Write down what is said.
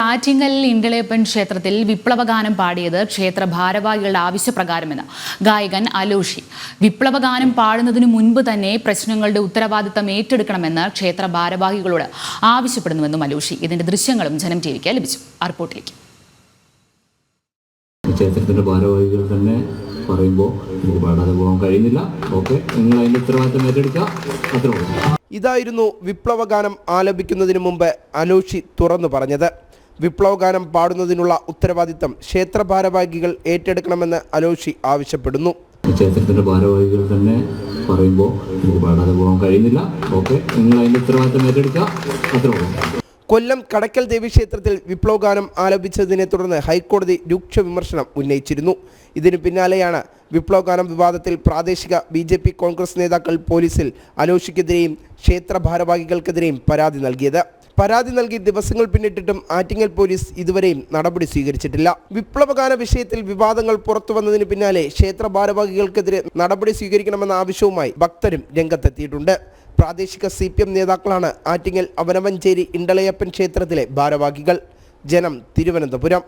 ആറ്റിങ്ങൽ ഇണ്ടളയപ്പൻ ക്ഷേത്രത്തിൽ വിപ്ലവഗാനം പാടിയത് ക്ഷേത്ര ഭാരവാഹികളുടെ ആവശ്യപ്രകാരമെന്ന് ഗായകൻ അലോഷി. വിപ്ലവഗാനം പാടുന്നതിനു മുൻപ് തന്നെ പ്രശ്നങ്ങളുടെ ഉത്തരവാദിത്തം ഏറ്റെടുക്കണമെന്ന് ക്ഷേത്ര ഭാരവാഹികളോട് ആവശ്യപ്പെടുന്നുവെന്നും അലോഷി. ഇതിന്റെ ദൃശ്യങ്ങളും ജനം ടിവിക്ക് ലഭിച്ചു. റിപ്പോർട്ടിലേക്ക്. ക്ഷേത്രത്തിന്റെ ഭാരവാഹികൾ തന്നെ പറയുമ്പോൾ എനിക്ക് പാടാതെ പോകാൻ കഴിയുന്നില്ല. ഓക്കെ, നിങ്ങൾ അതിന്റെ ഉത്തരവാദിത്തം ഏറ്റെടുക്കുക, അത്രേ. ഇതായിരുന്നു വിപ്ലവഗാനം ആലപിക്കുന്നതിന് മുമ്പ് അലോഷി തുറന്നു പറഞ്ഞത്. വിപ്ലവഗാനം പാടുന്നതിനുള്ള ഉത്തരവാദിത്തം ക്ഷേത്ര ഭാരവാഹികൾ ഏറ്റെടുക്കണമെന്ന് അലോഷി ആവശ്യപ്പെടുന്നു. ക്ഷേത്രത്തിന്റെ ഭാരവാഹികൾ തന്നെ പറയുമ്പോൾ എനിക്ക് പാടാതെ പോകാൻ കഴിയുന്നില്ല. ഓക്കെ, നിങ്ങൾ അതിന്റെ ഉത്തരവാദിത്തം ഏറ്റെടുക്കുക, അത്രേ. കൊല്ലം കടക്കൽ ദേവീക്ഷേത്രത്തിൽ വിപ്ലവഗാനം ആലപിച്ചതിനെ തുടർന്ന് ഹൈക്കോടതി രൂക്ഷ വിമർശനം ഉന്നയിച്ചിരുന്നു. ഇതിനു പിന്നാലെയാണ് വിപ്ലവഗാനം വിവാദത്തിൽ പ്രാദേശിക BJP കോൺഗ്രസ് നേതാക്കൾ പോലീസിൽ അലോഷിക്കെതിരെയും ക്ഷേത്ര ഭാരവാഹികൾക്കെതിരെയും പരാതി നൽകിയത്. പരാതി നൽകി ദിവസങ്ങൾ പിന്നിട്ടിട്ടും ആറ്റിങ്ങൽ പോലീസ് ഇതുവരെയും നടപടി സ്വീകരിച്ചിട്ടില്ല. വിപ്ലവഗാന വിഷയത്തിൽ വിവാദങ്ങൾ പുറത്തു വന്നതിന് പിന്നാലെ ക്ഷേത്ര ഭാരവാഹികൾക്കെതിരെ നടപടി സ്വീകരിക്കണമെന്ന ആവശ്യവുമായി ഭക്തരും രംഗത്തെത്തിയിട്ടുണ്ട്. പ്രാദേശിക CPM നേതാക്കളാണ് ആറ്റിങ്ങൽ അവനവഞ്ചേരി ഇണ്ടളയപ്പൻ ക്ഷേത്രത്തിലെ ഭാരവാഹികൾ. ജനം, തിരുവനന്തപുരം.